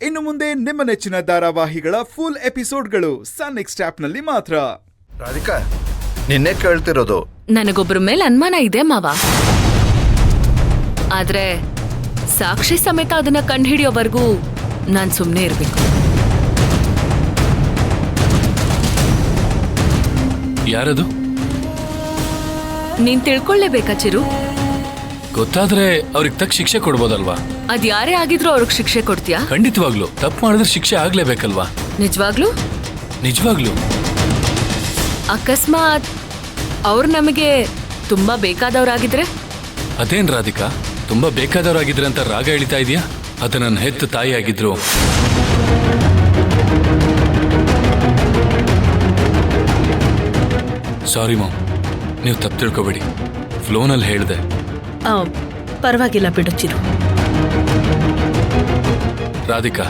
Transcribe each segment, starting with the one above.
ಇನ್ನು ಮುಂದೆ ನಿಮ್ಮ ನೆಚ್ಚಿನ ಧಾರಾವಾಹಿಗಳ ಫುಲ್ ಎಪಿಸೋಡ್ಗಳು ಸನ್ ನೆಕ್ಸ್ಟ್ ಆಪ್ನಲ್ಲಿ ಮಾತ್ರ. ರಾಧಿಕಾ, ನಿನ್ನೆ ಕೇಳ್ತಿರೋದು. ನನಗೊಬ್ಬರ ಮೇಲೆ ಅನುಮಾನ ಇದೆ ಮಾವ. ಆದ್ರೆ ಸಾಕ್ಷಿ ಸಮೇತ ಅದನ್ನ ಕಂಡುಹಿಡಿಯೋವರೆಗೂ ನಾನ್ ಸುಮ್ನೆ ಇರ್ಬೇಕು. ಯಾರದು? ನೀನ್ ತಿಳ್ಕೊಳ್ಳೇಬೇಕಾ ಚಿರು? ಗೊತ್ತಾದ್ರೆ ಅವ್ರಿಗೆ ತಕ್ಕ ಶಿಕ್ಷೆ ಕೊಡ್ಬೋದಲ್ವಾ? ಅದ್ ಯಾರೇ ಆಗಿದ್ರು ಅವ್ರಿಗೆ ಶಿಕ್ಷೆ ಕೊಡ್ತೀಯಾ? ಖಂಡಿತವಾಗ್ಲು. ತಪ್ಪು ಮಾಡಿದ್ರೆ ಶಿಕ್ಷೆ ಆಗ್ಲೇಬೇಕಲ್ವಾ? ನಿಜವಾಗ್ಲು? ನಿಜವಾಗ್ಲು. ಅಕಸ್ಮಾತ್ ಅವ್ರು ನಮಗೆ ತುಂಬಾ ಬೇಕಾದವ್ರಾಗಿದ್ರೆ? ಅದೇನ್ ರಾಧಿಕಾ, ತುಂಬಾ ಬೇಕಾದವ್ರಾಗಿದ್ರೆ ಅಂತ ರಾಗ ಎಳಿತಾ ಇದೀಯಾ? ಅದ ನನ್ನ ಹೆತ್ತ ತಾಯಿ ಆಗಿದ್ರು. ಸಾರಿ ಮಾಮ್, ನೀವು ತಪ್ಪು ತಿಳ್ಕೊಬೇಡಿ. ಫ್ಲೋನಲ್ಲಿ ಹೇಳ್ದೆ. ಪರವಾಗಿಲ್ಲ ಬಿಡು ಚಿರು. ರಾಧಿಕಾ,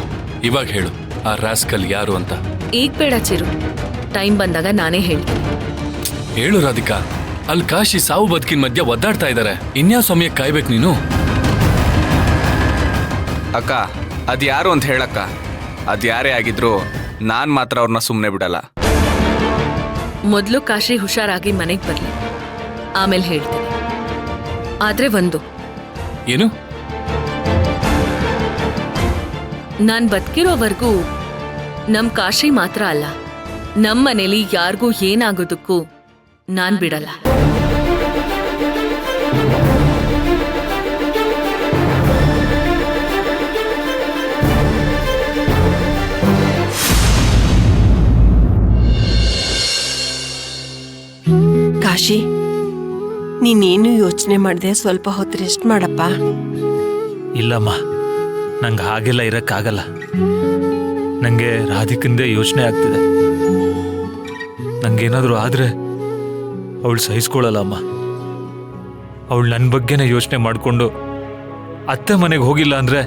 ಇವಾಗ ಹೇಳು, ಆ ರಾಸ್ಕಲ್ ಯಾರು ಅಂತ. ಈಗ ಬೇಡ ಚಿರು, ಟೈಮ್ ಬಂದಾಗ ನಾನೇ ಹೇಳ್ತೀನಿ. ಹೇಳು ರಾಧಿಕಾ. ಅಲ್ಲಿ ಕಾಶಿ ಸಾವು ಬದುಕಿನ ಮಧ್ಯ ಒದ್ದಾಡ್ತಾ ಇದ್ದಾರೆ. ಇನ್ಯಾವ ಸಮಯಕ್ಕೆ ಕಾಯ್ಬೇಕು ನೀನು? ಅಕ್ಕ, ಅದ್ಯಾರು ಅಂತ ಹೇಳಕ್ಕ. ಅದ್ಯಾರೇ ಆಗಿದ್ರು ನಾನ್ ಮಾತ್ರ ಅವ್ರನ್ನ ಸುಮ್ಮನೆ ಬಿಡಲ್ಲ. ಮೊದಲು ಕಾಶಿ ಹುಷಾರಾಗಿ ಮನೆಗೆ ಬರ್ಲಿ, ಆಮೇಲೆ ಹೇಳ್ತೀನಿ. ಆದ್ರೆ ಒಂದು, ಏನು? ನಾನ್ ಬದುಕಿರೋವರೆಗೂ ನಮ್ ಕಾಶಿ ಮಾತ್ರ ಅಲ್ಲ, ನಮ್ ಮನೇಲಿ ಯಾರಿಗೂ ಏನಾಗೋದಕ್ಕೂ ನಾನ್ ಬಿಡಲ್ಲ. ಕಾಶಿ, ನೀನೇನು ಯೋಚನೆ ಮಾಡದೆ ಸ್ವಲ್ಪ ಹೊತ್ತು ರೆಸ್ಟ್ ಮಾಡಪ್ಪ. ಇಲ್ಲಮ್ಮ, ನಂಗೆ ಹಾಗೆಲ್ಲ ಇರಕ್ಕಾಗಲ್ಲ. ನಂಗೆ ರಾಧಿಕಂದೇ ಯೋಚನೆ ಆಗ್ತಿದೆ. ನಂಗೇನಾದರೂ ಆದ್ರೆ ಅವಳು ಸಹಿಸ್ಕೊಳ್ಳಲ್ಲ ಅಮ್ಮ. ಅವಳು ನನ್ನ ಬಗ್ಗೆನೇ ಯೋಚನೆ ಮಾಡಿಕೊಂಡು ಅತ್ತೆ ಮನೆಗೆ ಹೋಗಿಲ್ಲ ಅಂದ್ರೆ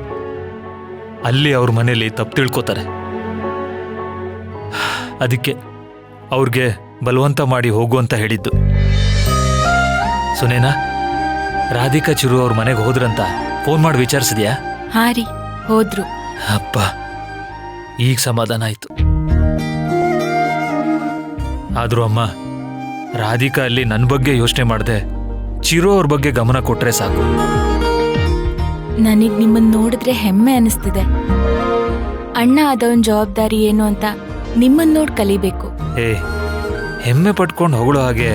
ಅಲ್ಲಿ ಅವ್ರ ಮನೇಲಿ ತಪ್ಪು ತಿಳ್ಕೊತಾರೆ. ಅದಕ್ಕೆ ಅವ್ರಿಗೆ ಬಲವಂತ ಮಾಡಿ ಹೋಗು ಅಂತ ಹೇಳಿದ್ದು. ಸುನೇನಾ, ರಾಧಿಕಾ ಚಿರು ಅವ್ರ ಮನೆಗೆ ಹೋದ್ರಂತ ಫೋನ್ ಮಾಡಿ ವಿಚಾರಿಸಿದ್ಯಾ? ಹಾ ರೀ, ಹೋದ್ರು. ಅಪ್ಪ, ಈಗ ಸಮಾಧಾನ ಆಯ್ತು. ಆದ್ರೂ ಅಮ್ಮ, ರಾಧಿಕಾ ಅಲ್ಲಿ ನನ್ನ ಬಗ್ಗೆ ಯೋಚನೆ ಮಾಡದೆ ಚಿರು ಅವ್ರ ಬಗ್ಗೆ ಗಮನ ಕೊಟ್ರೆ ಸಾಕು. ನನಗ್ ನಿಮ್ಮನ್ನ ನೋಡಿದ್ರೆ ಹೆಮ್ಮೆ ಅನಿಸ್ತಿದೆ. ಅಣ್ಣ ಆದವನ್ ಜವಾಬ್ದಾರಿ ಏನು ಅಂತ ನಿಮ್ಮನ್ನ ನೋಡ್ ಕಲಿಬೇಕು. ಹೆಮ್ಮೆ ಪಟ್ಕೊಂಡು ಹೊಗಳೋ ಹಾಗೆ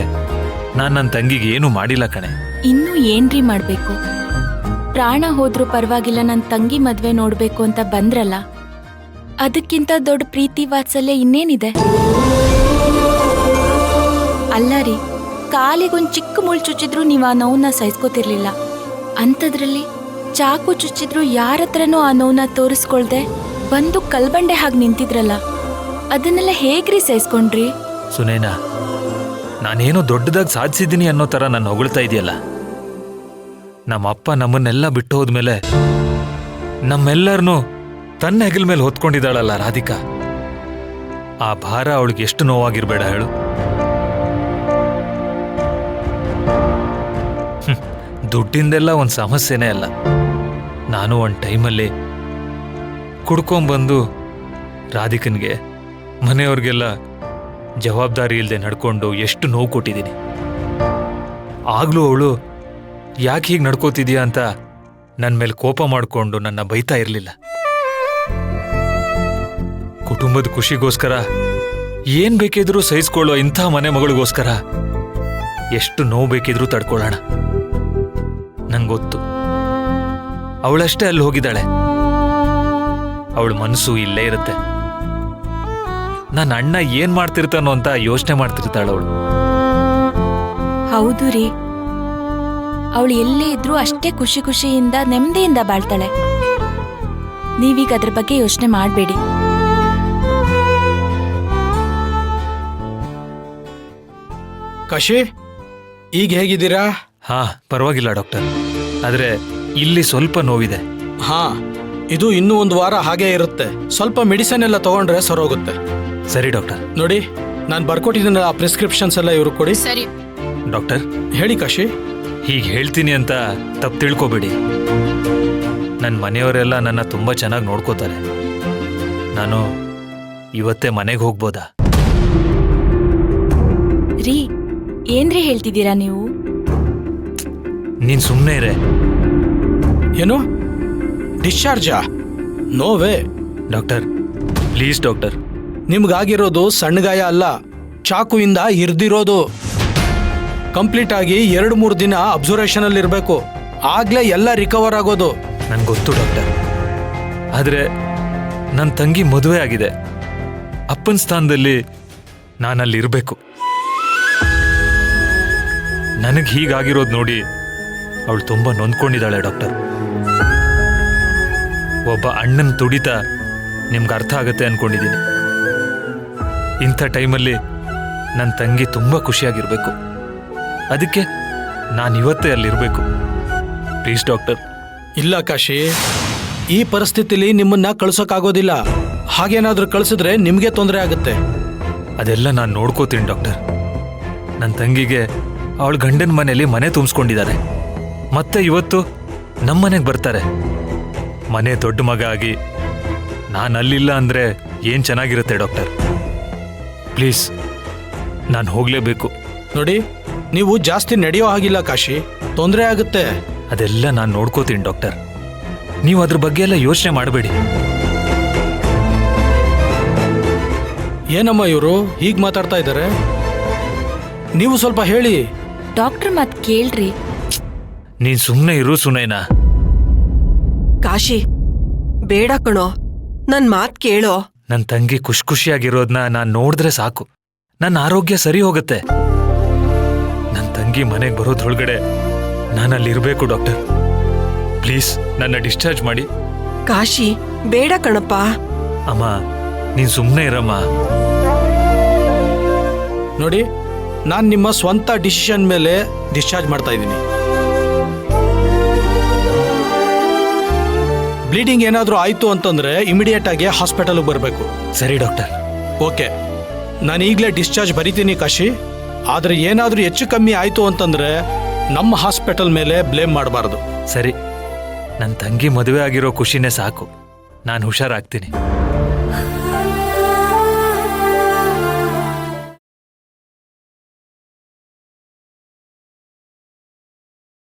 ನಾನ್ ನನ್ನ ತಂಗಿಗೆ ಏನು ಮಾಡಿಲ್ಲ ಕಣೆ. ಇನ್ನೂ ಏನ್ರಿ ಮಾಡ್ಬೇಕು? ಪ್ರಾಣ ಹೋದ್ರೂ ಪರವಾಗಿಲ್ಲ, ನನ್ನ ತಂಗಿ ಮದ್ವೆ ನೋಡ್ಬೇಕು ಅಂತ ಬಂದ್ರಲ್ಲ, ಅದಕ್ಕಿಂತ ದೊಡ್ಡ ಪ್ರೀತಿ ವಾತ್ಸಲ್ಯ ಇನ್ನೇನಿದೆ? ಅಲ್ಲ ರೀ, ಕಾಲಿಗೊಂದ್ ಚಿಕ್ಕ ಮುಳ್ ಚುಚ್ಚಿದ್ರು ನೀವು ಆ ನೋವನ್ನ ಸಹಿಸ್ಕೋತಿರ್ಲಿಲ್ಲ. ಅಂಥದ್ರಲ್ಲಿ ಚಾಕು ಚುಚ್ಚಿದ್ರು ಯಾರತ್ರನೂ ಆ ನೋವನ್ನ ತೋರಿಸ್ಕೊಳ್ದೆ ಬಂದು ಕಲ್ಬಂಡೆ ಹಾಗೆ ನಿಂತಿದ್ರಲ್ಲ, ಅದನ್ನೆಲ್ಲ ಹೇಗ್ರಿ ಸಹಿಸ್ಕೊಂಡ್ರಿ? ಸುನೇನಾ, ನಾನೇನೋ ದೊಡ್ಡದಾಗಿ ಸಾಧಿಸಿದ್ದೀನಿ ಅನ್ನೋ ಥರ ನಾನು ಹೊಗಳ್ತಾ ಇದೆಯಲ್ಲ. ನಮ್ಮಪ್ಪ ನಮ್ಮನ್ನೆಲ್ಲ ಬಿಟ್ಟು ಹೋದ್ಮೇಲೆ ನಮ್ಮೆಲ್ಲರನ್ನೂ ತನ್ನ ಹೆಗಲ ಮೇಲೆ ಹೊತ್ಕೊಂಡಿದ್ದಾಳಲ್ಲ ರಾಧಿಕಾ. ಆ ಭಾರ ಅವಳಿಗೆ ಎಷ್ಟು ನೋವಾಗಿರ್ಬೇಡ ಹೇಳು. ದುಡ್ಡಿಂದೆಲ್ಲ ಒಂದು ಸಮಸ್ಯೆನೇ ಅಲ್ಲ. ನಾನು ಒಂದು ಟೈಮಲ್ಲಿ ಕುಡ್ಕೊಂಬಂದು ರಾಧಿಕನ್ಗೆ, ಮನೆಯವ್ರಿಗೆಲ್ಲ ಜವಾಬ್ದಾರಿ ಇಲ್ಲದೆ ನಡ್ಕೊಂಡು ಎಷ್ಟು ನೋವು ಕೊಟ್ಟಿದ್ದೀನಿ. ಆಗ್ಲೂ ಅವಳು ಯಾಕೆ ಹೀಗೆ ನಡ್ಕೋತಿದ್ಯಾ ಅಂತ ನನ್ನ ಮೇಲೆ ಕೋಪ ಮಾಡಿಕೊಂಡು ನನ್ನ ಬೈತಾ ಇರಲಿಲ್ಲ. ಕುಟುಂಬದ ಖುಷಿಗೋಸ್ಕರ ಏನ್ ಬೇಕಿದ್ರೂ ಸಹಿಸ್ಕೊಳ್ಳೋ ಇಂಥ ಮನೆ ಮಗಳಿಗೋಸ್ಕರ ಎಷ್ಟು ನೋವು ಬೇಕಿದ್ರೂ ತಡ್ಕೊಳ್ಳೋಣ. ನಂಗೊತ್ತು, ಅವಳಷ್ಟೇ ಅಲ್ಲಿ ಹೋಗಿದ್ದಾಳೆ. ಅವಳ ಮನಸ್ಸು ಇಲ್ಲೇ ಇರುತ್ತೆ. ನನ್ನ ಅಣ್ಣ ಏನ್ ಮಾಡ್ತಿರ್ತಾನೋ ಅಂತ ಯೋಚನೆ ಮಾಡ್ತಿರ್ತಾಳವಳು. ಹೌದು ರೀ, ಅವಳು ಎಲ್ಲೇ ಇದ್ರೂ ಅಷ್ಟೇ ಖುಷಿ ಖುಷಿಯಿಂದ ನೆಮ್ಮದಿಯಿಂದ ಬಾಳ್ತಾಳೆ. ನೀವೀಗ ಅದ್ರ ಬಗ್ಗೆ ಯೋಚನೆ ಮಾಡಬೇಡಿ. ಕಾಶಿ, ಈಗ ಹೇಗಿದ್ದೀರಾ? ಹಾ, ಪರವಾಗಿಲ್ಲ ಡಾಕ್ಟರ್. ಆದ್ರೆ ಇಲ್ಲಿ ಸ್ವಲ್ಪ ನೋವಿದೆ. ಹಾ, ಇದು ಇನ್ನೂ 1 ವಾರ ಹಾಗೇ ಇರುತ್ತೆ. ಸ್ವಲ್ಪ ಮೆಡಿಸಿನ್ ಎಲ್ಲ ತಗೊಂಡ್ರೆ ಸರೋಗುತ್ತೆ. ಸರಿ ಡಾಕ್ಟರ್. ನೋಡಿ, ನಾನು ಬರ್ಕೊಟ್ಟಿದ್ದೀನಿ ಆ ಪ್ರಿಸ್ಕ್ರಿಪ್ಷನ್ಸ್ ಎಲ್ಲ ಇವ್ರು ಕೊಡಿ. ಸರಿ ಡಾಕ್ಟರ್. ಹೇಳಿ ಕಾಶಿ. ಹೀಗೆ ಹೇಳ್ತೀನಿ ಅಂತ ತಪ್ಪು ತಿಳ್ಕೊಬೇಡಿ. ನನ್ನ ಮನೆಯವರೆಲ್ಲ ನನ್ನ ತುಂಬ ಚೆನ್ನಾಗಿ ನೋಡ್ಕೋತಾರೆ. ನಾನು ಇವತ್ತೇ ಮನೆಗೆ ಹೋಗ್ಬೋದಾ? ರೀ ಏನ್ರಿ ಹೇಳ್ತಿದ್ದೀರಾ ನೀವು? ನೀನು ಸುಮ್ಮನೆ ಇರೇ. ಏನು ಡಿಸ್ಚಾರ್ಜಾ? ನೋವೇ. Doctor please doctor. ನಿಮ್ಗಾಗಿರೋದು ಸಣ್ಣ ಗಾಯ ಅಲ್ಲ, ಚಾಕುವಿಂದ ಹಿರಿದಿರೋದು. ಕಂಪ್ಲೀಟ್ ಆಗಿ 2-3 ದಿನ ಅಬ್ಸರ್ವೇಷನ್ ಅಲ್ಲಿ ಇರಬೇಕು, ಆಗ್ಲೇ ಎಲ್ಲ ರಿಕವರ್ ಆಗೋದು. ನನ್ಗೆ ಗೊತ್ತು ಡಾಕ್ಟರ್, ಆದರೆ ನನ್ನ ತಂಗಿ ಮದುವೆ ಆಗಿದೆ. ಅಪ್ಪನ ಸ್ಥಾನದಲ್ಲಿ ನಾನಲ್ಲಿ ಇರಬೇಕು. ನನಗೆ ಹೀಗಾಗಿರೋದು ನೋಡಿ ಅವಳು ತುಂಬ ನೊಂದ್ಕೊಂಡಿದ್ದಾಳೆ ಡಾಕ್ಟರ್. ಒಬ್ಬ ಅಣ್ಣನ ತುಡಿತ ನಿಮ್ಗೆ ಅರ್ಥ ಆಗತ್ತೆ ಅನ್ಕೊಂಡಿದ್ದೀನಿ. ಇಂಥ ಟೈಮಲ್ಲಿ ನನ್ನ ತಂಗಿ ತುಂಬ ಖುಷಿಯಾಗಿರ್ಬೇಕು. ಅದಕ್ಕೆ ನಾನಿವತ್ತೇ ಅಲ್ಲಿರಬೇಕು. Please doctor. ಇಲ್ಲ ಕಾಶಿ, ಈ ಪರಿಸ್ಥಿತಿಲಿ ನಿಮ್ಮನ್ನ ಕಳ್ಸೋಕ್ಕಾಗೋದಿಲ್ಲ. ಹಾಗೇನಾದ್ರೂ ಕಳ್ಸಿದ್ರೆ ನಿಮ್ಗೆ ತೊಂದರೆ ಆಗುತ್ತೆ. ಅದೆಲ್ಲ ನಾನು ನೋಡ್ಕೋತೀನಿ ಡಾಕ್ಟರ್. ನನ್ನ ತಂಗಿಗೆ ಅವಳ ಗಂಡನ ಮನೆಯಲ್ಲಿ ಮನೆ ತುಂಬಿಸ್ಕೊಂಡಿದ್ದಾರೆ. ಮತ್ತೆ ಇವತ್ತು ನಮ್ಮ ಮನೆಗೆ ಬರ್ತಾರೆ. ಮನೆ ದೊಡ್ಡ ಮಗ ಆಗಿ ನಾನು ಅಲ್ಲಿಲ್ಲ ಅಂದರೆ ಏನು ಚೆನ್ನಾಗಿರುತ್ತೆ ಡಾಕ್ಟರ್. ಪ್ಲೀಸ್ ನಾನು ಹೋಗಲೇಬೇಕು. ನೋಡಿ, ನೀವು ಜಾಸ್ತಿ ನಡೆಯೋ ಹಾಗಿಲ್ಲ ಕಾಶಿ, ತೊಂದರೆ ಆಗುತ್ತೆ. ಅದೆಲ್ಲ ನಾನು ನೋಡ್ಕೋತೀನಿ ಡಾಕ್ಟರ್. ನೀವು ಅದ್ರ ಬಗ್ಗೆ ಎಲ್ಲ ಯೋಚನೆ ಮಾಡಬೇಡಿ. ಏನಮ್ಮ ಇವರು ಹೀಗೆ ಮಾತಾಡ್ತಾ ಇದ್ದಾರೆ? ನೀವು ಸ್ವಲ್ಪ ಹೇಳಿ. ಡಾಕ್ಟರ್ ಮಾತ್ ಕೇಳ್ರಿ. ನೀನು ಸುಮ್ಮನೆ ಇರು ಸುನೈನಾ. ಕಾಶಿ ಬೇಡ ಕಣೋ, ನನ್ ಮಾತ್ ಕೇಳೋ. ನನ್ನ ತಂಗಿ ಖುಷಿಯಾಗಿರೋದನ್ನ ನಾನು ನೋಡಿದ್ರೆ ಸಾಕು, ನನ್ನ ಆರೋಗ್ಯ ಸರಿ ಹೋಗುತ್ತೆ. ನನ್ನ ತಂಗಿ ಮನೆಗೆ ಬರೋದ್ರೊಳಗಡೆ ನಾನಲ್ಲಿರಬೇಕು ಡಾಕ್ಟರ್. ಪ್ಲೀಸ್ ನನ್ನ ಡಿಸ್ಚಾರ್ಜ್ ಮಾಡಿ. ಕಾಶಿ ಬೇಡ ಕಣಪ್ಪ. ಅಮ್ಮ ನೀನು ಸುಮ್ಮನೆ ಇರಮ್ಮ. ನೋಡಿ, ನಾನು ನಿಮ್ಮ ಸ್ವಂತ ಡಿಸಿಷನ್ ಮೇಲೆ ಡಿಸ್ಚಾರ್ಜ್ ಮಾಡ್ತಾ ಇದ್ದೀನಿ. ಬ್ಲೀಡಿಂಗ್ ಏನಾದರೂ ಆಯಿತು ಅಂತಂದ್ರೆ ಇಮಿಡಿಯೇಟ್ ಆಗಿ ಹಾಸ್ಪಿಟಲ್ಗೆ ಬರಬೇಕು. ಸರಿ ಡಾಕ್ಟರ್. ಓಕೆ, ನಾನು ಈಗಲೇ ಡಿಸ್ಚಾರ್ಜ್ ಬರಿತೀನಿ ಕಾಶಿ. ಆದರೆ ಏನಾದರೂ ಹೆಚ್ಚು ಕಮ್ಮಿ ಆಯಿತು ಅಂತಂದ್ರೆ ನಮ್ಮ ಹಾಸ್ಪಿಟಲ್ ಮೇಲೆ ಬ್ಲೇಮ್ ಮಾಡಬಾರ್ದು. ಸರಿ, ನನ್ನ ತಂಗಿ ಮದುವೆ ಆಗಿರೋ ಖುಷಿನೇ ಸಾಕು. ನಾನು ಹುಷಾರಾಗ್ತೀನಿ.